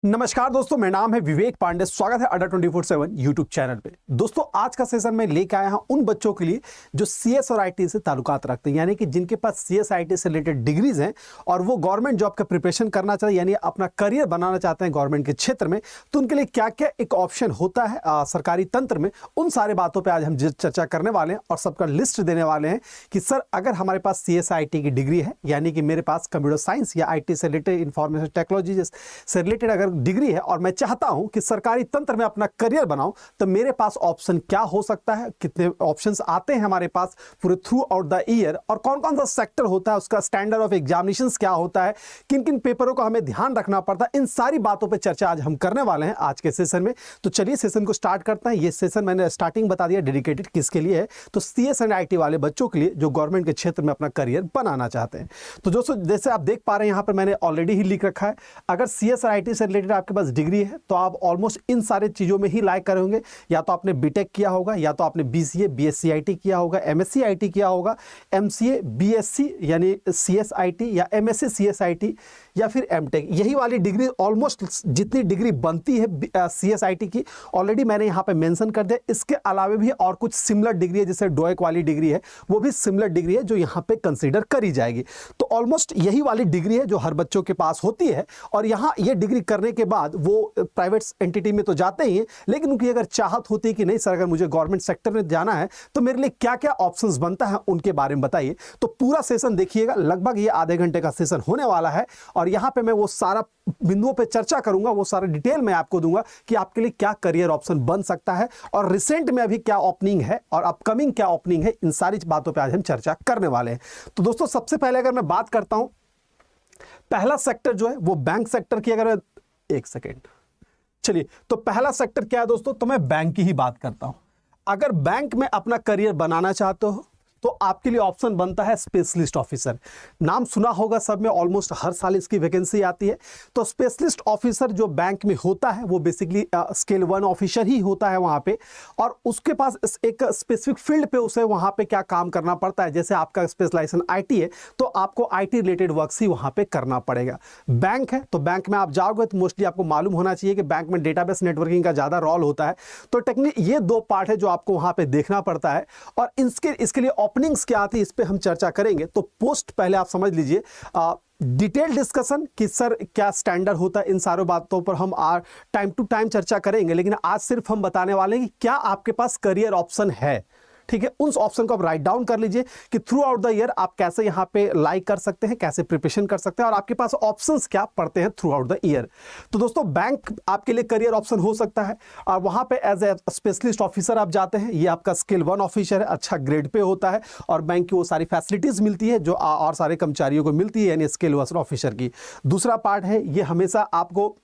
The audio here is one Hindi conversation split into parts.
नमस्कार दोस्तों, मेरा नाम है विवेक पांडे। स्वागत है अड्डा 24/7 यूट्यूब चैनल पे। दोस्तों, आज का सेशन मैं लेके आया हूं उन बच्चों के लिए जो सीएस और आईटी से ताल्लुकात रखते हैं, यानी कि जिनके पास सीएस आईटी से रिलेटेड डिग्रीज हैं और वो गवर्नमेंट जॉब का प्रिपरेशन करना चाहते हैं, यानी अपना करियर बनाना चाहते हैं गवर्नमेंट के क्षेत्र में। तो उनके लिए क्या क्या एक ऑप्शन होता है सरकारी तंत्र में, उन सारे बातों पर आज हम चर्चा करने वाले हैं और सबका लिस्ट देने वाले हैं कि सर, अगर हमारे पास सीएस आईटी की डिग्री है, यानी कि मेरे पास कंप्यूटर साइंस या आईटी से रिलेटेड इंफॉर्मेशन टेक्नोलॉजी से रिलेटेड अगर डिग्री है और मैं चाहता हूं कि सरकारी तंत्र में अपना करियर बनाऊं, तो मेरे पास ऑप्शन क्या हो सकता है, कितने ऑप्शंस आते हैं हमारे पास पूरे थ्रू आउट द ईयर, और कौन कौन सा सेक्टर होता है, उसका स्टैंडर्ड ऑफ एग्जामिनेशंस क्या होता है, किन किन पेपरों का हमें ध्यान रखना पड़ता है, इन सारी बातों पर चर्चा आज हम करने वाले हैं आज के सेशन में। तो चलिए सेशन को स्टार्ट करते हैं। ये सेशन मैंने स्टार्टिंग बता दिया डेडिकेटेड किसके लिए है, तो सीएस एंड आईटी वाले बच्चों के लिए जो गवर्नमेंट के क्षेत्र में अपना करियर बनाना चाहते हैं। तो दोस्तों, जैसे आप देख पा रहे हैं यहाँ पर मैंने ऑलरेडी ही लिख रखा है, अगर सीएस और आईटी से रिलेटेड आपके पास डिग्री है तो आप ऑलमोस्ट इन सारे चीजों में ही लाइक करेंगे। या तो आपने बीटेक किया होगा, या तो आपने बीसीए बीएससी आईटी किया होगा, एमएससी आईटी किया होगा, एमसीए बीएससी यानी सीएस आईटी या एमएससी सीएस आईटी, या फिर एमटेक। यही वाली डिग्री ऑलमोस्ट जितनी डिग्री बनती है सीएस आईटी की ऑलरेडी मैंने यहाँ पे मेंशन कर दिया। इसके अलावा भी और कुछ सिमिलर डिग्री है, जैसे डोएक वाली डिग्री है, वो भी सिमिलर डिग्री है जो यहाँ पे कंसीडर करी जाएगी। तो ऑलमोस्ट यही वाली डिग्री है जो हर बच्चों के पास होती है, और यहाँ ये डिग्री करने के बाद वो प्राइवेट एंटिटी में तो जाते ही हैं, लेकिन उनकी अगर चाहत होती है कि नहीं सर, अगर मुझे गवर्नमेंट सेक्टर में जाना है तो मेरे लिए क्या क्या ऑप्शंस बनता है, उनके बारे में बताइए। तो पूरा सेशन देखिएगा, लगभग ये आधे घंटे का सेशन होने वाला है, और यहाँ पे मैं वो सारा बिंदुओं पे चर्चा करूंगा, वो सारा डिटेल में आपको दूंगा कि आपके लिए क्या करियर ऑप्शन बन सकता है, और रिसेंट में अभी क्या ओपनिंग है और अपकमिंग क्या ओपनिंग है, इन सारी बातों पे आज हम चर्चा करने वाले हैं। तो दोस्तों, सबसे पहले अगर मैं बात करता हूं, पहला सेक्टर जो है वो बैंक सेक्टर की, अगर एक सेकेंड चलिए, तो पहला सेक्टर क्या है दोस्तों, तो मैं बैंक की ही बात करता हूं। अगर बैंक में अपना करियर बनाना चाहते हो तो आपके लिए ऑप्शन बनता है स्पेशलिस्ट ऑफिसर। नाम सुना होगा सब में, ऑलमोस्ट हर साल इसकी वैकेंसी आती है। तो स्पेशलिस्ट ऑफिसर जो बैंक में होता है वो बेसिकली स्केल 1 ऑफिसर ही होता है वहां पे, और उसके पास एक स्पेसिफिक फील्ड पे उसे वहां पे क्या काम करना पड़ता है। जैसे आपका स्पेशलाइजेशन आईटी है तो आपको आईटी रिलेटेड वर्क ही वहां पे करना पड़ेगा। बैंक है तो बैंक में आप जाओगे तो मोस्टली आपको मालूम होना चाहिए कि बैंक में डेटाबेस नेटवर्किंग का ज्यादा रोल होता है। तो टेक्निक ये दो पार्ट है जो आपको वहां पे देखना पड़ता है, और इसके लिए ओपनिंग्स क्या आती है इस पे हम चर्चा करेंगे। तो पोस्ट पहले आप समझ लीजिए, डिटेल डिस्कशन कि सर क्या स्टैंडर्ड होता है, इन सारों बातों पर हम टाइम टू टाइम चर्चा करेंगे, लेकिन आज सिर्फ हम बताने वाले हैं कि क्या आपके पास करियर ऑप्शन है। ठीक है, उस ऑप्शन को आप राइट डाउन कर लीजिए कि थ्रू आउट द ईयर आप कैसे यहाँ पे लाइक कर सकते हैं, कैसे प्रिपरेशन कर सकते हैं, और आपके पास ऑप्शंस क्या पड़ते हैं थ्रू आउट द ईयर। तो दोस्तों, बैंक आपके लिए करियर ऑप्शन हो सकता है, और वहाँ पे एज ए स्पेशलिस्ट ऑफिसर आप जाते हैं। ये आपका स्केल 1 ऑफिसर है, अच्छा ग्रेड पे होता है, और बैंक की वो सारी फैसिलिटीज मिलती है जो और सारे कर्मचारियों को मिलती है, यानी स्केल 1 ऑफिसर की। दूसरा पार्ट है, ये हमेशा आपको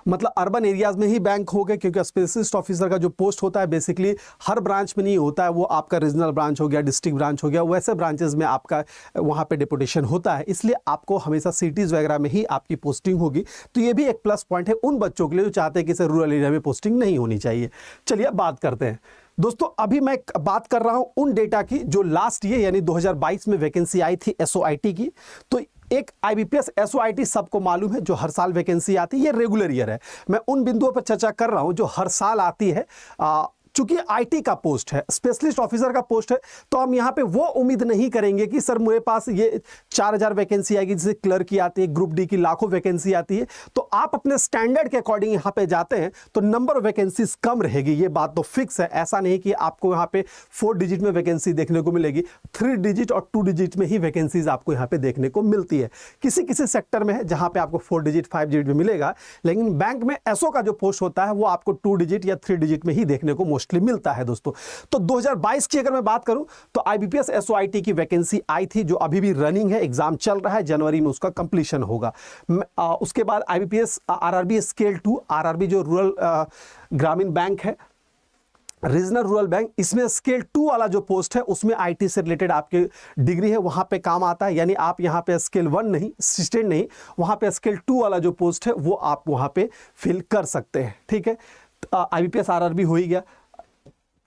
मतलब अर्बन एरियाज में ही बैंक हो गए, क्योंकि स्पेशलिस्ट ऑफिसर का जो पोस्ट होता है बेसिकली हर ब्रांच में नहीं होता है। वो आपका रीजनल ब्रांच हो गया, डिस्ट्रिक्ट ब्रांच हो गया, वैसे ब्रांचेस में आपका वहाँ पे डिपुटेशन होता है, इसलिए आपको हमेशा सिटीज़ वगैरह में ही आपकी पोस्टिंग होगी। तो ये भी एक प्लस पॉइंट है उन बच्चों के लिए जो चाहते हैं कि सर रूरल एरिया में पोस्टिंग नहीं होनी चाहिए। चलिए अब बात करते हैं दोस्तों। अभी मैं बात कर रहा हूं उन डेटा की जो लास्ट ईयर यानी 2022 में वैकेंसी आई थी एसओआईटी की। तो एक आईबीपीएस एसओआईटी सबको मालूम है जो हर साल वैकेंसी आती है, ये रेगुलर ईयर है। मैं उन बिंदुओं पर चर्चा कर रहा हूं जो हर साल आती है। चूंकि आईटी का पोस्ट है, स्पेशलिस्ट ऑफिसर का पोस्ट है, तो हम यहाँ पे वो उम्मीद नहीं करेंगे कि सर मेरे पास ये 4000 वैकेंसी आएगी, जैसे क्लर्क की आती है, ग्रुप डी की लाखों वैकेंसी आती है। तो आप अपने स्टैंडर्ड के अकॉर्डिंग यहाँ पे जाते हैं तो नंबर ऑफ वैकेंसीज कम रहेगी, ये बात तो फिक्स है। ऐसा नहीं कि आपको यहाँ पे 4 डिजिट में वैकेंसी देखने को मिलेगी, 3 डिजिट और 2 डिजिट में ही वैकेंसीज आपको यहाँ पे देखने को मिलती है। किसी किसी सेक्टर में है जहाँ पे आपको 4 डिजिट 5 डिजिट में मिलेगा, लेकिन बैंक में एसओ का जो पोस्ट होता है वो आपको 2 डिजिट या 3 डिजिट में ही देखने को मोस्टली मिलता है दोस्तों। तो 2022 की अगर मैं बात करूं तो आईबीपीएस एसओआईटी की वैकेंसी आई थी, जो अभी भी रनिंग है, एग्जाम चल रहा है, जनवरी में उसका कंप्लीशन होगा। उसके बाद आईबीपीएस आरआरबी स्केल 2, आरआरबी जो रूरल ग्रामीण बैंक है, रीजनल रूरल बैंक, इसमें स्केल 2 वाला जो पोस्ट है उसमें आईटी से रिलेटेड आपकी डिग्री है, वहां पे काम आता है। यानी आप यहां पे स्केल 1 नहीं, असिस्टेंट नहीं, वहां पे स्केल 2 वाला जो पोस्ट है वो आप वहां पे फिल कर सकते हैं। ठीक है, आईबीपीएस आरआरबी हो ही गया।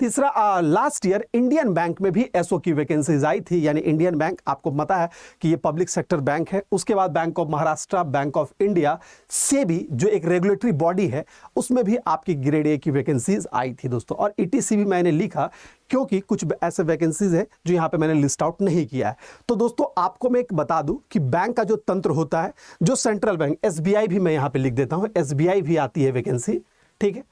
तीसरा, लास्ट ईयर इंडियन बैंक में भी एसओ की वैकेंसीज आई थी, यानी इंडियन बैंक आपको पता है कि ये पब्लिक सेक्टर बैंक है। उसके बाद bank of Maharashtra, bank of India, SEBI जो एक रेगुलेटरी बॉडी है, उसमें भी आपकी ग्रेड ए की वैकेंसीज आई थी दोस्तों। और ईटीसी भी मैंने लिखा क्योंकि कुछ ऐसे वैकेंसीज है जो यहाँ पे मैंने लिस्ट आउट नहीं किया है। तो दोस्तों आपको मैं एक बता दूं कि बैंक का जो तंत्र होता है, जो सेंट्रल बैंक, एसबीआई भी मैं यहाँ पे लिख देता हूँ, एसबीआई भी आती है वैकेंसी, ठीक है।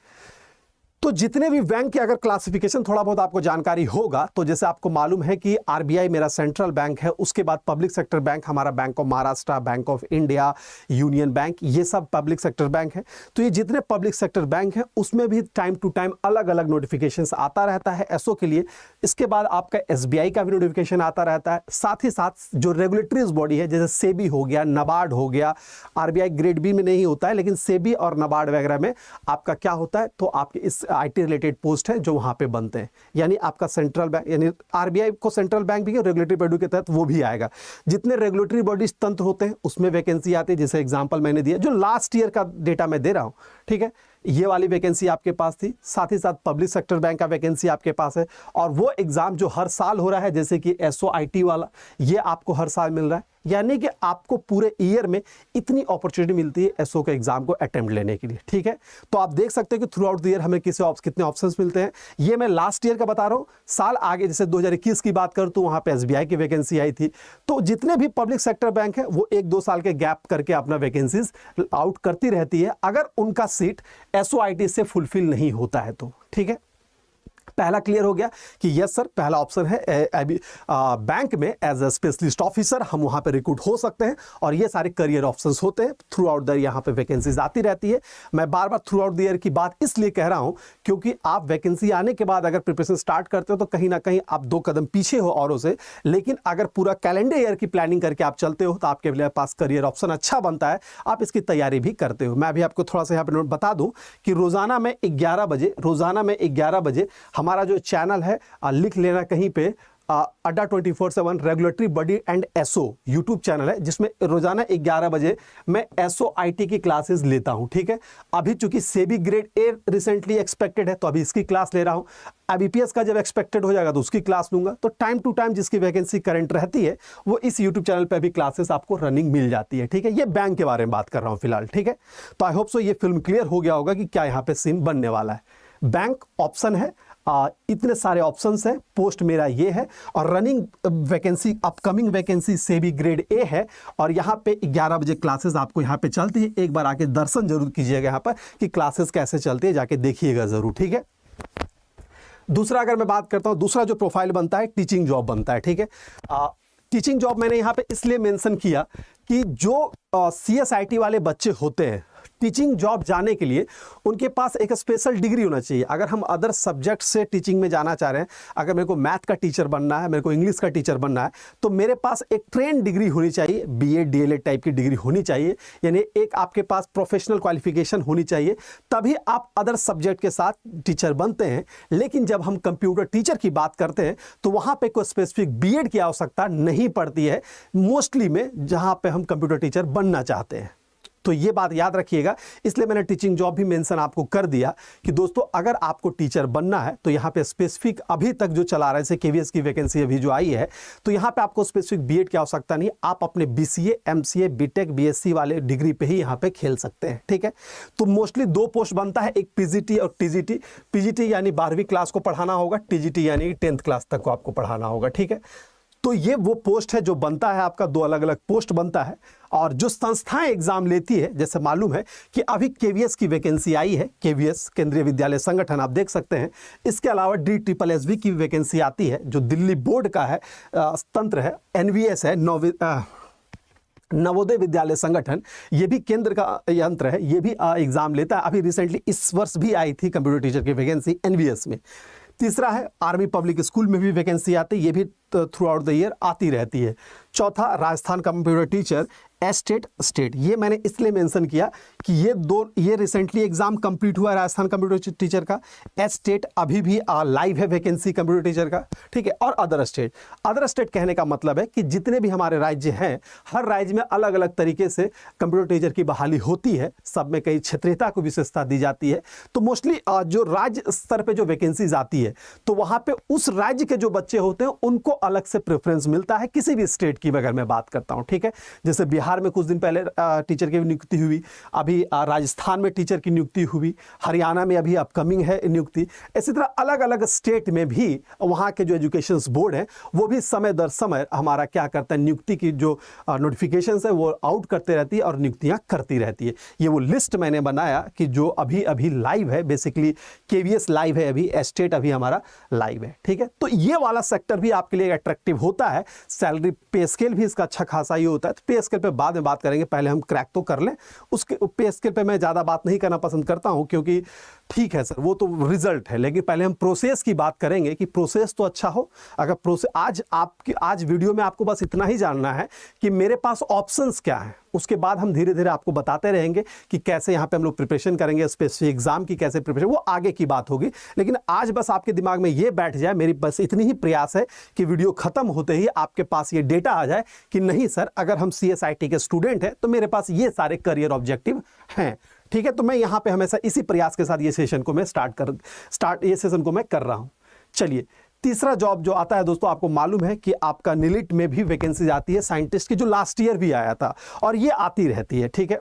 तो जितने भी बैंक के अगर क्लासिफिकेशन थोड़ा बहुत आपको जानकारी होगा, तो जैसे आपको मालूम है कि आरबीआई मेरा सेंट्रल बैंक है, उसके बाद पब्लिक सेक्टर बैंक हमारा bank of Maharashtra, bank of India, union bank, ये सब पब्लिक सेक्टर बैंक है। तो ये जितने पब्लिक सेक्टर बैंक हैं उसमें भी टाइम टू टाइम अलग अलग नोटिफिकेशंस आता रहता है एसओ के लिए। इसके बाद आपका एसबीआई का भी नोटिफिकेशन आता रहता है। साथ ही साथ जो रेगुलेटरीज बॉडी है, जैसे सेबी हो गया, नाबार्ड हो गया, आरबीआई ग्रेड बी में नहीं होता है, लेकिन सेबी और नाबार्ड वगैरह में आपका क्या होता है, तो आपके इस आईटी रिलेटेड पोस्ट है जो वहां पे बनते हैं। यानी आपका सेंट्रल बैंक, यानी आरबीआई को सेंट्रल बैंक भी है, रेगुलेटरी बॉडी के तहत वो भी आएगा। जितने रेगुलेटरी बॉडीज तंत्र होते हैं उसमें वैकेंसी आती है, जैसे एग्जांपल मैंने दिया, जो लास्ट ईयर का डेटा मैं दे रहा हूं, ठीक है। ये वाली वैकेंसी आपके पास थी। साथ ही साथ पब्लिक सेक्टर बैंक का वैकेंसी आपके पास है। और वो एग्जाम जो हर साल हो रहा है, जैसे कि एसओआईटी वाला, ये आपको हर साल मिल रहा है। यानी कि आपको पूरे ईयर में इतनी अपॉर्चुनिटी मिलती है एसओ के एग्जाम को अटेम्प्ट लेने के लिए, ठीक है। तो आप देख सकते हैं कि थ्रू आउट द ईयर हमें कितने ऑप्शंस मिलते हैं। ये मैं लास्ट ईयर का बता रहा हूँ। साल आगे जैसे 2021 की बात करूँ तो वहाँ पे एसबीआई की वैकेंसी आई थी। तो जितने भी पब्लिक सेक्टर बैंक है वो 1-2 साल के गैप करके अपना वैकेंसीज आउट करती रहती है, अगर उनका सीट एसओआईटी से फुलफिल नहीं होता है तो, ठीक है। पहला क्लियर हो गया कि यस सर, पहला ऑप्शन है बैंक में एज अ स्पेशलिस्ट ऑफिसर हम वहां पे रिक्रूट हो सकते हैं, और ये सारे करियर ऑप्शंस होते हैं। थ्रू आउट द ईयर यहाँ पे वैकेंसीज आती रहती है। मैं बार बार थ्रू आउट द ईयर की बात इसलिए कह रहा हूं क्योंकि आप वैकेंसी आने के बाद अगर प्रिपरेशन स्टार्ट करते हो तो कहीं ना कहीं आप 2 कदम पीछे हो औरों से, लेकिन अगर पूरा कैलेंडर ईयर की प्लानिंग करके आप चलते हो तो आपके पास करियर ऑप्शन अच्छा बनता है, आप इसकी तैयारी भी करते हो। मैं अभी आपको थोड़ा सा यहाँ पे बता दूं कि रोजाना में 11 बजे हमारा जो चैनल है, लिख लेना कहीं पे, Adda 24/7 regulatory body and SO YouTube channel है, जिसमें रोजाना 11 बजे मैं एसओ आईटी की क्लासेस लेता हूं, ठीक है। अभी चूंकि SEBI grade A recently expected है तो अभी इसकी क्लास ले रहा हूं। आईबीपीएस का जब एक्सपेक्टेड हो जाएगा तो उसकी क्लास लूंगा। तो टाइम टू टाइम जिसकी वैकेंसी करंट रहती है वो इस यूट्यूब चैनल पर भी क्लासेस आपको रनिंग मिल जाती है, ठीक है। ये बैंक के बारे में बात कर रहा हूं फिलहाल, ठीक है। तो आई होप सो ये फिल्म क्लियर हो गया होगा कि क्या यहाँ पे सीन बनने वाला है। बैंक ऑप्शन है, इतने सारे ऑप्शंस हैं, पोस्ट मेरा ये है, और रनिंग वैकेंसी, अपकमिंग वैकेंसी से भी ग्रेड ए है, और यहाँ पे 11 बजे क्लासेस आपको यहाँ पे चलती है। एक बार आके दर्शन जरूर कीजिएगा यहाँ पर कि क्लासेस कैसे चलती है, जाके देखिएगा जरूर, ठीक है। दूसरा अगर मैं बात करता हूँ, दूसरा जो प्रोफाइल बनता है टीचिंग जॉब बनता है, ठीक है। टीचिंग जॉब मैंने यहाँ पे इसलिए मेंशन किया कि जो सीएसआईटी वाले बच्चे होते हैं, टीचिंग जॉब जाने के लिए उनके पास एक स्पेशल डिग्री होना चाहिए। अगर हम अदर सब्जेक्ट से टीचिंग में जाना चाह रहे हैं, अगर मेरे को मैथ का टीचर बनना है, मेरे को इंग्लिश का टीचर बनना है, तो मेरे पास एक ट्रेन डिग्री होनी चाहिए, बीए डीएलएड टाइप की डिग्री होनी चाहिए। यानी एक आपके पास प्रोफेशनल क्वालिफिकेशन होनी चाहिए, तभी आप अदर सब्जेक्ट के साथ टीचर बनते हैं। लेकिन जब हम कंप्यूटर टीचर की बात करते हैं तो वहाँ पर कोई स्पेसिफिक बीएड की आवश्यकता नहीं पड़ती है मोस्टली में, जहाँ पर हम कंप्यूटर टीचर बनना चाहते हैं। तो ये बात याद रखिएगा, इसलिए मैंने टीचिंग जॉब भी मेंशन आपको कर दिया कि दोस्तों अगर आपको टीचर बनना है तो यहाँ पे स्पेसिफिक अभी तक जो चला रहा है, जैसे केवीएस की वैकेंसी अभी जो आई है, तो यहाँ पे आपको स्पेसिफिक बीएड की आवश्यकता नहीं, आप अपने बीसीए, एमसीए, बीटेक, बीएससी वाले डिग्री पे ही यहाँ पे खेल सकते हैं, ठीक है। तो मोस्टली 2 पोस्ट बनता है, एक पीजीटी और टीजीटी। पीजीटी यानी 12वीं क्लास को पढ़ाना होगा, टीजीटी यानी 10th क्लास तक को आपको पढ़ाना होगा, ठीक है। तो ये वो पोस्ट है जो बनता है आपका, 2 अलग अलग पोस्ट बनता है। और जो संस्थाएं एग्जाम लेती है, जैसे मालूम है कि अभी केवीएस की वैकेंसी आई है, केवीएस केंद्रीय विद्यालय संगठन आप देख सकते हैं। इसके अलावा DSSSB की वैकेंसी आती है जो दिल्ली बोर्ड का है, तंत्र है, एनवीएस है, नवोदय विद्यालय संगठन, ये भी केंद्र का यंत्र है, ये भी एग्जाम लेता है। अभी रिसेंटली इस वर्ष भी आई थी कंप्यूटर टीचर की वैकेंसी एनवीएस में। तीसरा है आर्मी पब्लिक स्कूल में भी वैकेंसी आती है, ये भी थ्रू आउट द ईयर आती रहती है। चौथा Rajasthan computer teacher estate state, ये मैंने इसलिए मेंशन किया कि ये रिसेंटली एग्जाम कंप्लीट हुआ राजस्थान कंप्यूटर टीचर का। एस्टेट अभी भी लाइव है वैकेंसी कंप्यूटर टीचर का, ठीक है। और अदर स्टेट कहने का मतलब है कि जितने भी हमारे राज्य हैं, हर राज्य में अलग अलग तरीके से कंप्यूटर टीचर की बहाली होती है, सब में कई क्षेत्रीयता को विशेषता दी जाती है। तो मोस्टली जो राज्य स्तर पे जो वैकेंसीज आती है, तो वहां पे उस राज्य के जो बच्चे होते हैं उनको अलग से प्रेफरेंस मिलता है, किसी भी स्टेट की अगर मैं बात करता हूं, ठीक है। जैसे बिहार में कुछ दिन पहले टीचर की नियुक्ति हुई, अभी राजस्थान में टीचर की नियुक्ति हुई, हरियाणा में अभी अपकमिंग है नियुक्ति। इसी तरह अलग अलग स्टेट में भी वहाँ के जो एजुकेशन बोर्ड है वो भी समय दर समय हमारा क्या करता है, नियुक्ति की जो नोटिफिकेशन है वो आउट करते रहती है और नियुक्तियाँ करती रहती है। ये वो लिस्ट मैंने बनाया कि जो अभी अभी लाइव है, बेसिकली केवीएस लाइव है, अभी एस्टेट अभी हमारा लाइव है, ठीक है। तो ये वाला सेक्टर भी आपके लिए अट्रैक्टिव होता है। सैलरी पे स्केल भी इसका अच्छा खासा ही होता है। तो पे स्केल पे बाद में बात करेंगे, पहले हम क्रैक तो कर लें। उसके पे स्केल पे मैं ज़्यादा बात नहीं करना पसंद करता हूं, क्योंकि ठीक है सर वो तो रिजल्ट है, लेकिन पहले हम प्रोसेस की बात करेंगे कि प्रोसेस तो अच्छा हो। अगर प्रोसेस आज वीडियो में आपको बस इतना ही जानना है कि मेरे पास ऑप्शंस क्या हैं, उसके बाद हम धीरे धीरे आपको बताते रहेंगे कि कैसे यहाँ पे हम लोग प्रिपरेशन करेंगे, स्पेसिफिक एग्जाम की कैसे प्रिपरेशन, वो आगे की बात होगी। लेकिन आज बस आपके दिमाग में ये बैठ जाए, मेरी बस इतनी ही प्रयास है कि वीडियो खत्म होते ही आपके पास ये डेटा आ जाए कि नहीं सर, अगर हम CSIT के स्टूडेंट हैं तो मेरे पास ये सारे करियर ऑब्जेक्टिव हैं, ठीक है। तो मैं यहाँ पे हमेशा इसी प्रयास के साथ ये सेशन को मैं ये सेशन को मैं कर रहा हूँ। चलिए, तीसरा जॉब जो आता है दोस्तों, आपको मालूम है कि आपका नीलिट में भी वैकेंसी आती है साइंटिस्ट की, जो लास्ट ईयर भी आया था और ये आती रहती है, ठीक है।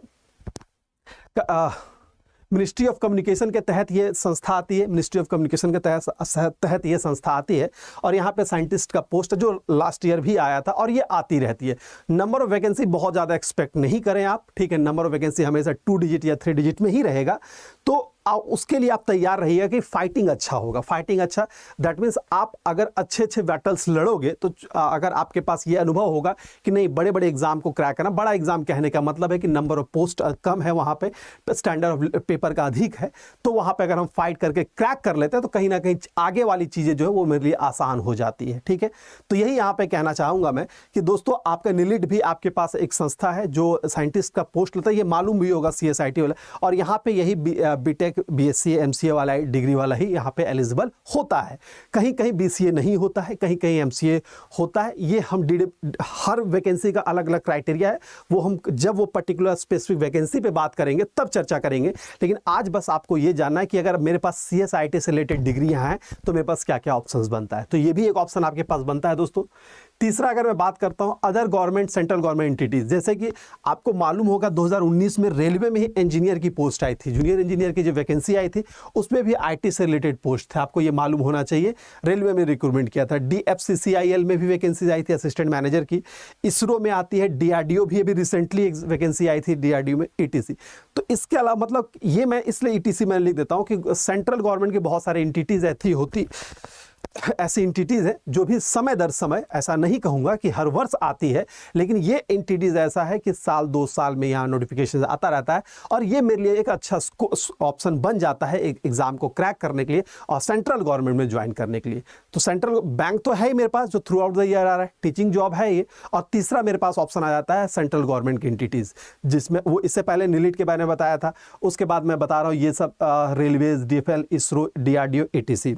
मिनिस्ट्री ऑफ कम्युनिकेशन के तहत ये संस्था आती है, मिनिस्ट्री ऑफ कम्युनिकेशन के तहत ये संस्था आती है और यहाँ पे साइंटिस्ट का पोस्ट जो लास्ट ईयर भी आया था और ये आती रहती है। नंबर ऑफ वैकेंसी बहुत ज़्यादा एक्सपेक्ट नहीं करें आप, ठीक है। नंबर ऑफ वैकेंसी हमेशा 2 डिजिट या 3 डिजिट में ही रहेगा। तो उसके लिए आप तैयार रहिएगा कि फाइटिंग अच्छा होगा। फाइटिंग अच्छा दैट मीन्स आप अगर अच्छे अच्छे बैटल्स लड़ोगे तो अगर आपके पास ये अनुभव होगा कि नहीं, बड़े बड़े एग्जाम को क्रैक करना, बड़ा एग्जाम कहने का मतलब है कि नंबर ऑफ पोस्ट कम है, वहाँ पे स्टैंडर्ड ऑफ पेपर का अधिक है, तो वहाँ पे अगर हम फाइट करके क्रैक कर लेते हैं तो कहीं ना कहीं आगे वाली चीज़ें जो है वो मेरे लिए आसान हो जाती है, ठीक है। तो यही यहाँ पे कहना चाहूँगा मैं कि दोस्तों, आपका नीलिट भी आपके पास एक संस्था है जो साइंटिस्ट का पोस्ट लेता है, ये मालूम भी होगा CSIT वाला, और यहाँ पे यही BTech BSc MCA वाला डिग्री वाला ही यहाँ पे एलिजिबल होता है। कहीं कहीं BCA नहीं होता है, कहीं कहीं MCA होता है। ये हम हर वैकेंसी का अलग अलग क्राइटेरिया है, वो हम जब वो पर्टिकुलर स्पेसिफिक वैकेंसी पे बात करेंगे तब चर्चा करेंगे। लेकिन आज बस आपको ये जानना है कि अगर मेरे पास CSIT से रिलेटेड डिग्रियाँ हैं तो मेरे पास क्या क्या ऑप्शंस बनता है। तो ये भी एक ऑप्शन आपके पास बनता है दोस्तों। तीसरा, अगर मैं बात करता हूं other government central government entities, जैसे कि आपको मालूम होगा 2019 में रेलवे में ही इंजीनियर की पोस्ट आई थी, जूनियर इंजीनियर की जो वैकेंसी आई थी उसमें भी IT से रिलेटेड पोस्ट थे, आपको ये मालूम होना चाहिए। रेलवे में रिक्रूटमेंट किया था। DFCCIL में भी वैकेंसी आई थी असिस्टेंट मैनेजर की। इसरो में आती है, DRDO भी अभी रिसेंटली वैकेंसी आई थी DRDO में, ETC। तो इसके अलावा मतलब ये मैं इसलिए ETC में लिख देता हूँ कि सेंट्रल गवर्नमेंट के बहुत सारे एंटिटीज ऐसी एंटिटीज है जो भी समय दर समय, ऐसा नहीं कहूंगा कि हर वर्ष आती है, लेकिन ये एंटिटीज ऐसा है कि साल 2 साल में यहाँ नोटिफिकेशन आता रहता है और ये मेरे लिए एक अच्छा ऑप्शन बन जाता है एक एग्जाम को क्रैक करने के लिए और सेंट्रल गवर्नमेंट में ज्वाइन करने के लिए। तो सेंट्रल बैंक तो है ही मेरे पास जो थ्रू आउट द ईयर आ रहा है, टीचिंग जॉब है ये। और तीसरा मेरे पास ऑप्शन आ जाता है सेंट्रल गवर्नमेंट की एंटिटीज, जिसमें वो इससे पहले नीलिट के बारे में बताया था, उसके बाद मैं बता रहा हूँ ये सब railways, DFL, ISRO, DRDO, ETC।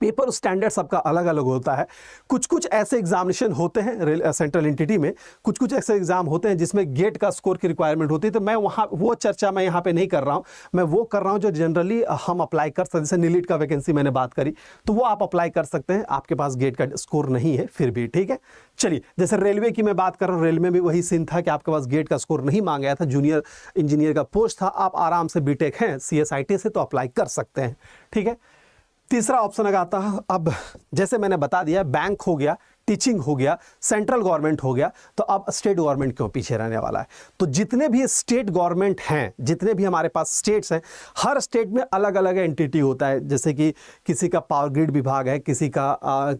Paper standard सबका अलग अलग होता है। कुछ कुछ ऐसे एग्जामिनेशन होते हैं सेंट्रल एंटिटी में, कुछ कुछ ऐसे एग्जाम होते हैं जिसमें गेट का स्कोर की रिक्वायरमेंट होती है। तो मैं वहाँ वो चर्चा मैं यहाँ पे नहीं कर रहा हूँ, मैं वो कर रहा हूँ जो जनरली हम अप्लाई कर सकते हैं। जैसे नीलिट का वैकेंसी मैंने बात करी तो वो आप अप्लाई कर सकते हैं, आपके पास गेट का स्कोर नहीं है फिर भी, ठीक है। चलिए, जैसे रेलवे की मैं बात कर रहा हूँ, रेलवे में भी वही सीन था कि आपके पास गेट का स्कोर नहीं मांगा गया था, जूनियर इंजीनियर का पोस्ट था, आप आराम से BTech हैं CSIT से तो अप्लाई कर सकते हैं, ठीक है। तीसरा ऑप्शन अगर आता है, अब जैसे मैंने बता दिया, बैंक हो गया, टीचिंग हो गया, सेंट्रल गवर्नमेंट हो गया, तो अब स्टेट गवर्नमेंट क्यों पीछे रहने वाला है। तो जितने भी स्टेट गवर्नमेंट हैं, जितने भी हमारे पास स्टेट्स हैं, हर स्टेट में अलग अलग एंटिटी होता है। जैसे कि किसी का पावर ग्रिड विभाग है, किसी का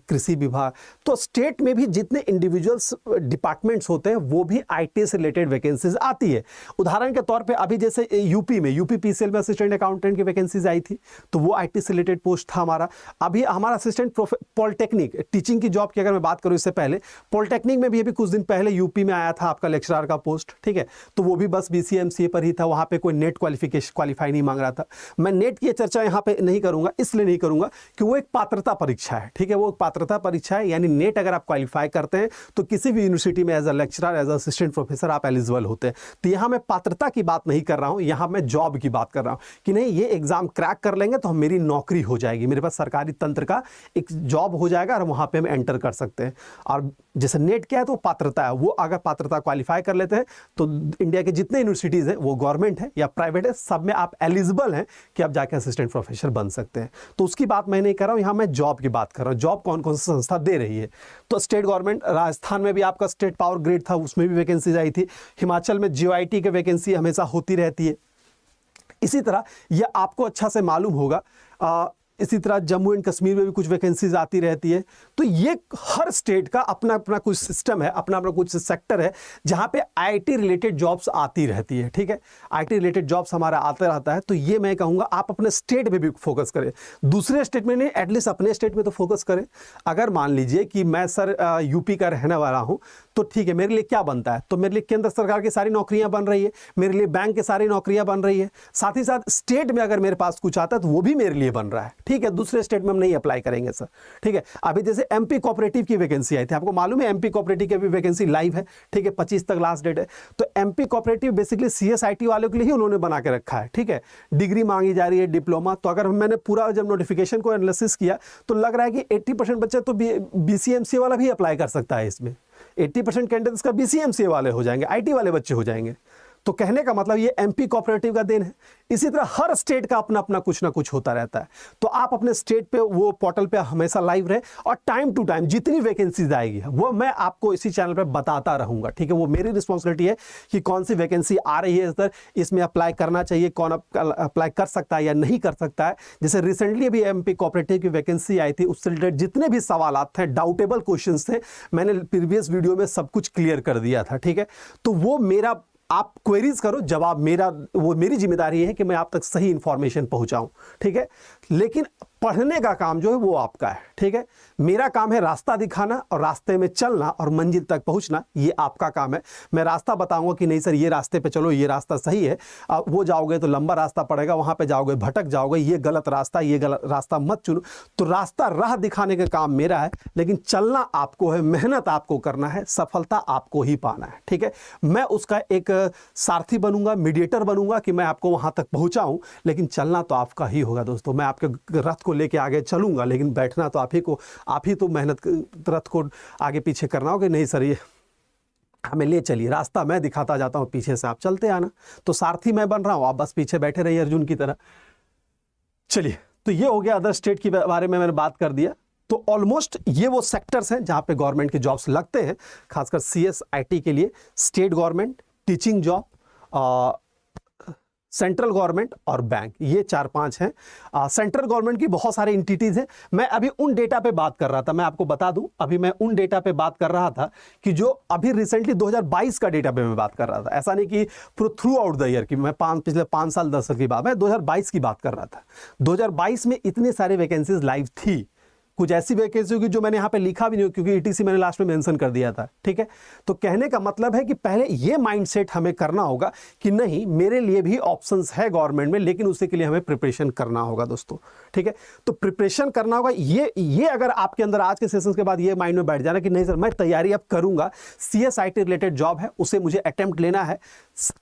कृषि विभाग। तो स्टेट में भी जितने इंडिविजुअल्स डिपार्टमेंट्स होते हैं वो भी IT से रिलेटेड वैकेंसीज आती है। उदाहरण के तौर पर अभी जैसे यूपी में UPPCL में असिस्टेंट अकाउंटेंट की वैकेंसीज आई थी, तो वो IT से रिलेटेड पोस्ट था हमारा। अभी हमारा असिस्टेंट पॉलिटेक्निक टीचिंग की जॉब की अगर मैं बात करूं इससे पहले पॉलिटेक्निक में भी अभी कुछ दिन पहले यूपी में आया था आपका लेक्चरर का पोस्ट, ठीक है, तो वो भी बस BCA-MCA पर ही था, वहां पे कोई नेट क्वालिफाई नहीं मांग रहा था। मैं नेट की चर्चा यहाँ पे नहीं करूंगा, इसलिए नहीं करूंगा कि वो एक पात्रता परीक्षा है, ठीक है, वो एक पात्रता परीक्षा है, यानी नेट अगर आप क्वालिफाई करते हैं तो किसी भी यूनिवर्सिटी में as a lecturer, as assistant professor आप एलिजिबल होते हैं। तो यहाँ मैं पात्रता की बात नहीं कर रहा हूँ, यहाँ मैं जॉब की बात कर रहा हूँ कि नहीं ये एग्जाम क्रैक कर लेंगे तो मेरी नौकरी हो जाएगी, मेरे पास सरकारी तंत्र का एक जॉब हो जाएगा और वहाँ पे हम एंटर कर सकते हैं। और जैसे नेट क्या है तो पात्रता है, वो अगर पात्रता क्वालिफाई कर लेते हैं तो इंडिया के जितने यूनिवर्सिटीज़ हैं, वो गवर्नमेंट है या प्राइवेट है, सब में आप एलिजिबल हैं कि आप जाके असिस्टेंट प्रोफेसर बन सकते हैं। तो उसकी बात मैं नहीं कर रहा हूँ, यहाँ मैं जॉब की बात कर रहा हूँ। जॉब कौन कौन सी संस्था दे रही है, तो स्टेट गवर्नमेंट, राजस्थान में भी आपका स्टेट पावर ग्रिड था, उसमें भी वैकेंसीज आई थी। हिमाचल में GOIT की वैकेंसी हमेशा होती रहती है। इसी तरह यह आपको अच्छा से मालूम होगा, इसी तरह जम्मू एंड कश्मीर में भी कुछ वैकेंसीज आती रहती है। तो ये हर स्टेट का अपना अपना कुछ सिस्टम है, अपना अपना कुछ सेक्टर है जहाँ पे IT रिलेटेड जॉब्स आती रहती है, ठीक है, IT रिलेटेड जॉब्स हमारा आता रहता है। तो ये मैं कहूँगा आप अपने स्टेट में भी फोकस करें, दूसरे स्टेट में नहीं, एटलीस्ट अपने स्टेट में तो फोकस करें। अगर मान लीजिए कि मैं सर यूपी का रहने वाला हूँ, तो ठीक है, मेरे लिए क्या बनता है, तो मेरे लिए केंद्र सरकार की सारी नौकरियां बन रही है, मेरे लिए बैंक की सारी नौकरियां बन रही है, साथ ही साथ स्टेट में अगर मेरे पास कुछ आता है तो वो भी मेरे लिए बन रहा है, ठीक है। दूसरे स्टेट में हम नहीं अप्लाई करेंगे सर, ठीक है। अभी जैसे MP कोऑपरेटिव की वैकेंसी आई थी, आपको मालूम है MP कोऑपरेटिव की भी वैकेंसी लाइव है, ठीक है, 25 तक लास्ट डेट है। तो MP कोऑपरेटिव बेसिकली CSIT वालों के लिए ही उन्होंने बना के रखा है, ठीक है। डिग्री मांगी जा रही है, डिप्लोमा। तो अगर मैंने पूरा जब नोटिफिकेशन को एनालिसिस किया तो लग रहा है कि 80% बच्चे तो BCA-MCA वाला भी अप्लाई कर सकता है इसमें, 80% कैंडिडेट्स का BCA-MCA वाले हो जाएंगे, IT वाले बच्चे हो जाएंगे। तो कहने का मतलब ये MP कोऑपरेटिव का देन है। इसी तरह हर स्टेट का अपना अपना कुछ ना कुछ होता रहता है। तो आप अपने स्टेट पे वो पोर्टल पे हमेशा लाइव रहे और टाइम टू टाइम जितनी वैकेंसीज आएगी वो मैं आपको इसी चैनल पे बताता रहूंगा, ठीक है। वो मेरी रिस्पॉन्सिबिलिटी है कि कौन सी वैकेंसी आ रही है इधर, इसमें अप्लाई करना चाहिए, कौन अप्लाई कर सकता है या नहीं कर सकता है। जैसे रिसेंटली अभी MP कोऑपरेटिव की वैकेंसी आई थी, उससे रिलेटेड जितने भी सवाल थे, डाउटेबल क्वेश्चन थे, मैंने प्रीवियस वीडियो में सब कुछ क्लियर कर दिया था, ठीक है। तो वो मेरा, आप क्वेरीज करो, जवाब मेरा, वो मेरी जिम्मेदारी है कि मैं आप तक सही इंफॉर्मेशन पहुंचाऊं, ठीक है। लेकिन पढ़ने का काम जो है वो आपका है, ठीक है। मेरा काम है रास्ता दिखाना और रास्ते में चलना और मंजिल तक पहुंचना, ये आपका काम है। मैं रास्ता बताऊंगा कि नहीं सर ये रास्ते पे चलो, ये रास्ता सही है, वो जाओगे तो लंबा रास्ता पड़ेगा, वहां पे जाओगे भटक जाओगे, ये गलत रास्ता, ये गलत रास्ता मत चुनो। तो रास्ता, राह दिखाने का काम मेरा है, लेकिन चलना आपको है, मेहनत आपको करना है, सफलता आपको ही पाना है, ठीक है। मैं उसका एक सारथी बनूंगा, मीडिएटर बनूंगा कि मैं आपको वहां तक पहुंचाऊं, लेकिन चलना तो आपका ही होगा दोस्तों। मैं आपके रथ को लेके आगे चलूंगा, लेकिन बैठना तो आप ही तो मेहनत रथ को आगे पीछे करना होगा। नहीं सर ये हमें ले चलिए, रास्ता मैं दिखाता जाता हूं, पीछे से आप चलते आना। तो सारथी मैं बन रहा हूं, आप बस पीछे बैठे रहिए अर्जुन की तरह। चलिए, तो ये हो गया अदर स्टेट के बारे में मैंने बात कर दिया। तो ऑलमोस्ट ये वो सेक्टर्स हैं जहां पे गवर्नमेंट के जॉब्स लगते हैं, खासकर CSIT के लिए, state government, teaching job, central government और बैंक, ये 4-5 हैं। सेंट्रल गवर्नमेंट की बहुत सारे एंटिटीज हैं। मैं अभी उन डेटा पे बात कर रहा था, मैं आपको बता दूं, अभी मैं उन डेटा पे बात कर रहा था कि जो अभी रिसेंटली 2022 का डेटा पे मैं बात कर रहा था। ऐसा नहीं कि थ्रू आउट द ईयर की, मैं पिछले 5 साल 10 साल की बात, मैं 2022 की बात कर रहा था। 2022 में इतनी सारी वैकेंसीज लाइव थी, कुछ ऐसी वैकेंसी होगी जो मैंने यहाँ पे लिखा भी नहीं, क्योंकि ETC मैंने लास्ट में मेंशन कर दिया था, ठीक है। तो कहने का मतलब है कि पहले ये माइंडसेट हमें करना होगा कि नहीं, मेरे लिए भी ऑप्शंस है गवर्नमेंट में, लेकिन उसके के लिए हमें प्रिपरेशन करना होगा दोस्तों, ठीक है। तो प्रिपरेशन करना होगा, ये अगर आपके अंदर आज के सेशन के बाद ये माइंड में बैठ जाना कि नहीं सर मैं तैयारी अब करूंगा, CSIT रिलेटेड जॉब है, उसे मुझे अटेम्प्ट लेना है,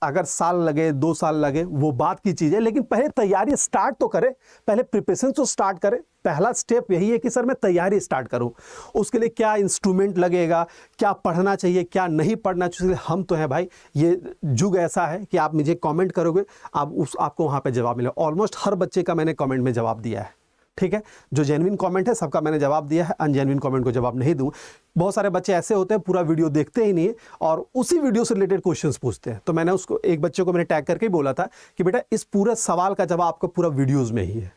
अगर साल लगे 2 साल लगे वो बात की चीज़ है, लेकिन पहले तैयारी स्टार्ट तो करें, पहले प्रिपरेशन तो स्टार्ट करें। पहला स्टेप यही है कि सर मैं तैयारी स्टार्ट करूं, उसके लिए क्या इंस्ट्रूमेंट लगेगा, क्या पढ़ना चाहिए, क्या नहीं पढ़ना चाहिए। हम तो हैं भाई, ये युग ऐसा है कि आप मुझे कमेंट करोगे, आपको वहां पे जवाब मिलेगा। ऑलमोस्ट हर बच्चे का मैंने कमेंट में जवाब दिया है, ठीक है। जो जेन्युइन कमेंट है सबका मैंने जवाब दिया है, अनजेन्युइन कमेंट को जवाब नहीं दूं। बहुत सारे बच्चे ऐसे होते हैं पूरा वीडियो देखते ही नहीं है और उसी वीडियो से रिलेटेड क्वेश्चंस पूछते हैं। तो मैंने उसको, एक बच्चे को मैंने टैग करके ही बोला था कि बेटा इस पूरे सवाल का जवाब आपका पूरा वीडियोज में ही है।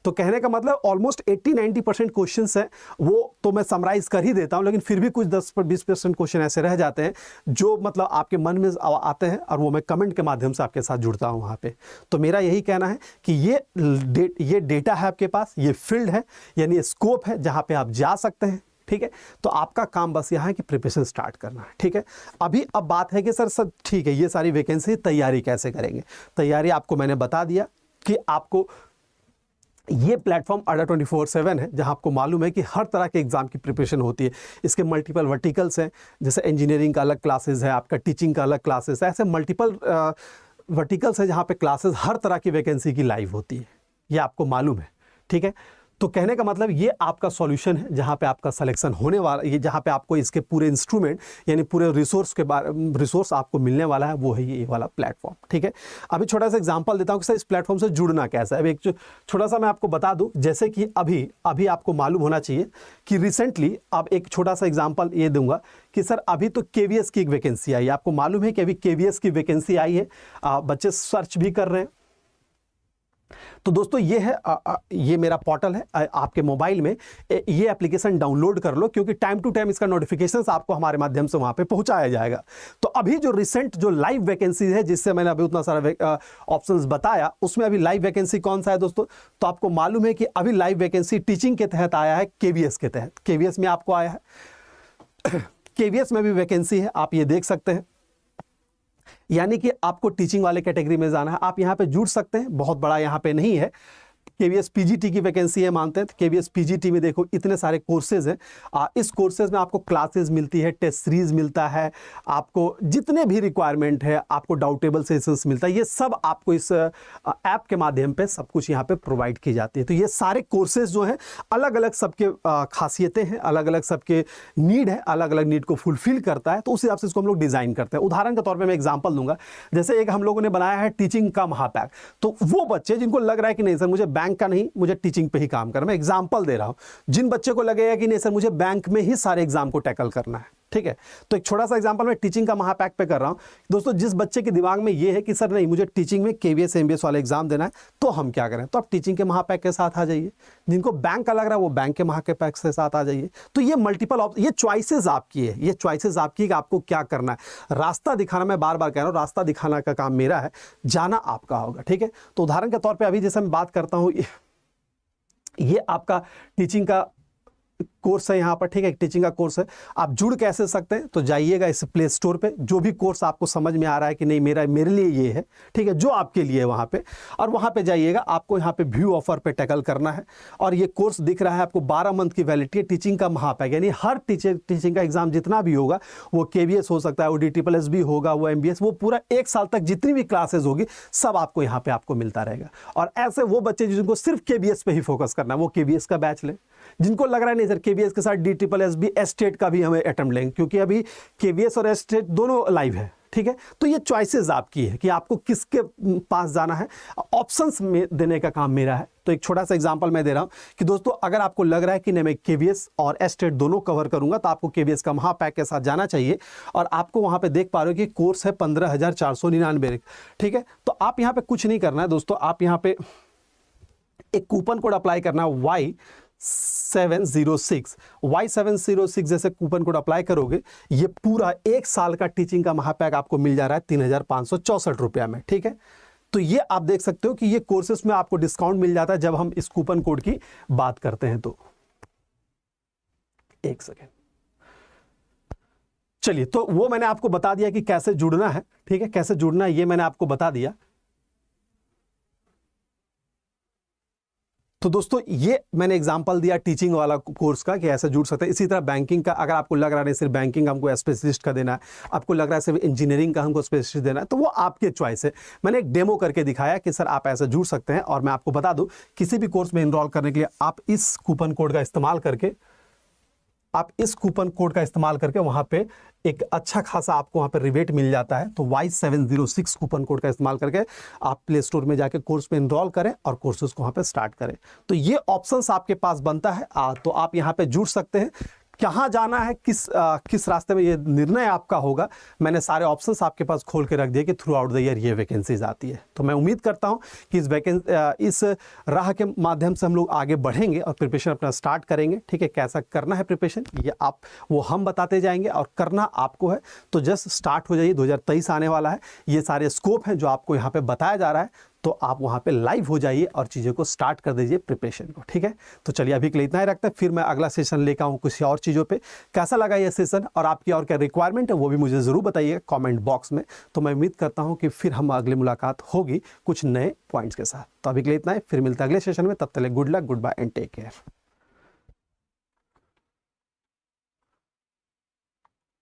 तो कहने का मतलब ऑलमोस्ट 80-90% क्वेश्चंस हैं, वो तो मैं समराइज कर ही देता हूं, लेकिन फिर भी कुछ 10-20% क्वेश्चन ऐसे रह जाते हैं जो मतलब आपके मन में आते हैं और वो मैं कमेंट के माध्यम से आपके साथ जुड़ता हूं वहां पे। तो मेरा यही कहना है कि ये डेटा है आपके पास, ये फील्ड है, यानी स्कोप है जहां पे आप जा सकते हैं, ठीक है। तो आपका काम बस यहाँ है कि प्रिपरेशन स्टार्ट करना है, ठीक है। अब बात है कि सर ठीक है, ये सारी वैकेंसी तैयारी कैसे करेंगे। तैयारी आपको मैंने बता दिया कि आपको ये प्लेटफॉर्म अड्डा 24/7 है, जहां आपको मालूम है कि हर तरह के एग्जाम की प्रिपरेशन होती है। इसके मल्टीपल वर्टिकल्स हैं, जैसे इंजीनियरिंग का अलग क्लासेस है, आपका टीचिंग का अलग क्लासेस है, ऐसे मल्टीपल वर्टिकल्स है जहां पे क्लासेस हर तरह की वैकेंसी की लाइव होती है, ये आपको मालूम है, ठीक है। तो कहने का मतलब ये आपका सॉल्यूशन है जहां पे आपका सिलेक्शन होने वाला, ये जहां पे आपको इसके पूरे इंस्ट्रूमेंट यानी पूरे रिसोर्स आपको मिलने वाला है, वो है ये वाला प्लेटफॉर्म, ठीक है। अभी छोटा सा एग्जांपल देता हूं कि सर इस प्लेटफॉर्म से जुड़ना कैसा है। अभी एक छोटा सा मैं आपको बता दूं, जैसे कि अभी आपको मालूम होना चाहिए कि रिसेंटली, अब एक छोटा सा एग्जाम्पल ये दूंगा कि सर अभी तो KVS की एक वैकेंसी आई है। आपको मालूम है कि अभी KVS की वैकेंसी आई है, बच्चे सर्च भी कर रहे हैं। तो दोस्तों ये है ये मेरा पोर्टल है, आपके मोबाइल में ये एप्लीकेशन डाउनलोड कर लो, क्योंकि टाइम टू टाइम इसका नोटिफिकेशंस आपको हमारे माध्यम से वहां पे पहुंचाया जाएगा। तो अभी जो रिसेंट जो लाइव वैकेंसी है, जिससे मैंने अभी उतना सारा ऑप्शंस बताया, उसमें अभी लाइव वैकेंसी कौन सा है दोस्तों, तो आपको मालूम है कि अभी लाइव वैकेंसी टीचिंग के तहत आया है, KVS के तहत, KVS में आपको आया है। KVS में भी वैकेंसी है, आप ये देख सकते हैं। यानी कि आपको टीचिंग वाले कैटेगरी में जाना है, आप यहाँ पे जुड़ सकते हैं, बहुत बड़ा यहाँ पे नहीं है। KVS PGT की वैकेंसी है मानते हैं, तो KVS PGT में देखो इतने सारे कोर्सेज हैं। इस कोर्सेज में आपको क्लासेस मिलती है, टेस्ट सीरीज मिलता है, आपको जितने भी रिक्वायरमेंट है, आपको डाउटेबल सेशंस मिलता है, ये सब आपको इस ऐप के माध्यम पे सब कुछ यहाँ पे प्रोवाइड की जाती है। तो ये सारे कोर्सेज जो हैं अलग अलग सबके खासियतें हैं, अलग अलग सबके नीड है, अलग अलग नीड को फुलफिल करता है, तो उस हिसाब से इसको हम लोग डिज़ाइन करते हैं। उदाहरण के तौर पर मैं एग्जाम्पल दूंगा, जैसे एक हम लोगों ने बनाया है टीचिंग का महापैक। तो वो बच्चे जिनको लग रहा है कि नहीं सर मुझे बैंक का नहीं, मुझे टीचिंग पे ही काम करना, मैं एग्जांपल दे रहा हूं। जिन बच्चे को लगेगा कि नहीं सर मुझे बैंक में ही सारे एग्जाम को टैकल करना है, ठीक है, तो एक छोटा सा एग्जांपल मैं टीचिंग का महापैक पे कर रहा हूं। दोस्तों जिस बच्चे के दिमाग में ये है कि सर नहीं मुझे टीचिंग में KVS MBS वाला एग्जाम देना है, तो हम क्या करें, तो आप टीचिंग के महापैक के साथ आ जाइए। जिनको बैंक का लग रहा है वो बैंक के महापैक के साथ आ जाइए। तो ये मल्टीपल ये चॉइसेस आपकी है, ये चॉइसेस आपकी कि आपको क्या करना है। रास्ता दिखाना, मैं बार बार कह रहा हूं, रास्ता दिखाना का काम मेरा है, जाना आपका होगा, ठीक है। तो उदाहरण के तौर पर अभी जैसे मैं बात करता हूँ, ये आपका टीचिंग का कोर्स है यहाँ पर, ठीक है, टीचिंग का कोर्स है। आप जुड़ कैसे सकते हैं, तो जाइएगा इस प्ले स्टोर पे, जो भी कोर्स आपको समझ में आ रहा है कि नहीं मेरे लिए ये है, ठीक है, जो आपके लिए है वहाँ पे, और वहाँ पे जाइएगा, आपको यहाँ पे व्यू ऑफर पे टैकल करना है। और ये कोर्स दिख रहा है आपको, 12 मंथ की वैलिडिटी है, टीचिंग का महापैक, यानी हर टीचिंग का एग्जाम जितना भी होगा, वो KVS हो सकता है, वो DSSS भी होगा, वो MBS, वो पूरा 1 साल तक जितनी भी क्लासेज होगी सब आपको यहाँ पे आपको मिलता रहेगा। और ऐसे वो बच्चे जिनको सिर्फ KVS पे ही फोकस करना है, वो KVS का बैच लें। जिनको लग रहा है नहीं सर KVS के साथ DSSS भी, एस्टेट का भी हमें अटेम्प्ट लेंगे, क्योंकि अभी KVS और एस्टेट दोनों लाइव है, ठीक है। तो ये चॉइसेस आपकी है कि आपको किसके पास जाना है, ऑप्शंस में देने का काम मेरा है। तो एक छोटा सा एग्जांपल मैं दे रहा हूं कि दोस्तों अगर आपको लग रहा है कि नहीं मैं KVS और एस्टेट दोनों कवर करूंगा, तो आपको KVS का महापैक के साथ जाना चाहिए। और आपको वहां पे देख पा रहे हो कि कोर्स है 15,499, ठीक है। तो आप यहाँ पे कुछ नहीं करना है दोस्तों, आप यहाँ पे एक कूपन कोड अप्लाई करना है, Y706 जैसे कूपन कोड अप्लाई करोगे, ये पूरा 1 साल का टीचिंग का महापैक आपको मिल जा रहा है 3,564 रुपया में, ठीक है। तो ये आप देख सकते हो कि ये कोर्सेस में आपको डिस्काउंट मिल जाता है जब हम इस कूपन कोड की बात करते हैं। तो एक सेकेंड, चलिए, तो वो मैंने आपको बता दिया कि कैसे जुड़ना है, ठीक है, कैसे जुड़ना है ये मैंने आपको बता दिया। तो दोस्तों ये मैंने एग्जांपल दिया टीचिंग वाला कोर्स का कि ऐसे जुड़ सकते हैं। इसी तरह बैंकिंग का, अगर आपको लग रहा है सिर्फ बैंकिंग हमको स्पेशलिस्ट का देना है, आपको लग रहा है सिर्फ इंजीनियरिंग का हमको स्पेशलिस्ट देना है, तो वो आपके चॉइस है। मैंने एक डेमो करके दिखाया कि सर आप ऐसे जुड़ सकते हैं। और मैं आपको बता दूं, किसी भी कोर्स में इनरोल करने के लिए आप इस कूपन कोड का इस्तेमाल करके वहां पे एक अच्छा खासा आपको वहां पे रिबेट मिल जाता है। तो Y706 कूपन कोड का इस्तेमाल करके आप प्ले स्टोर में जाके कोर्स में इनरोल करें और कोर्सेज को वहां पे स्टार्ट करें। तो ये ऑप्शंस आपके पास बनता है, तो आप यहाँ पे जुड़ सकते हैं। कहाँ जाना है, किस रास्ते में, ये निर्णय आपका होगा। मैंने सारे ऑप्शंस आपके पास खोल के रख दिए कि थ्रू आउट द ईयर ये वैकेंसीज आती है। तो मैं उम्मीद करता हूँ कि इस राह के माध्यम से हम लोग आगे बढ़ेंगे और प्रिपरेशन अपना स्टार्ट करेंगे, ठीक है। कैसा करना है प्रिपरेशन, ये वो हम बताते जाएंगे और करना आपको है। तो जस्ट स्टार्ट हो जाइए, 2023 आने वाला है, ये सारे स्कोप हैं जो आपको यहाँ पर बताया जा रहा है। तो आप वहाँ पे लाइव हो जाइए और चीज़ों को स्टार्ट कर दीजिए प्रिपरेशन को, ठीक है। तो चलिए अभी के लिए इतना ही रखते हैं, फिर मैं अगला सेशन लेकर आऊँ कुछ और चीज़ों पे। कैसा लगा ये सेशन और आपकी और क्या रिक्वायरमेंट है वो भी मुझे ज़रूर बताइए कमेंट बॉक्स में। तो मैं उम्मीद करता हूँ कि फिर हम अगली मुलाकात होगी कुछ नए पॉइंट्स के साथ। तो अभी के लिए इतना ही, फिर मिलते हैं अगले सेशन में। तब तक good luck, goodbye and take care.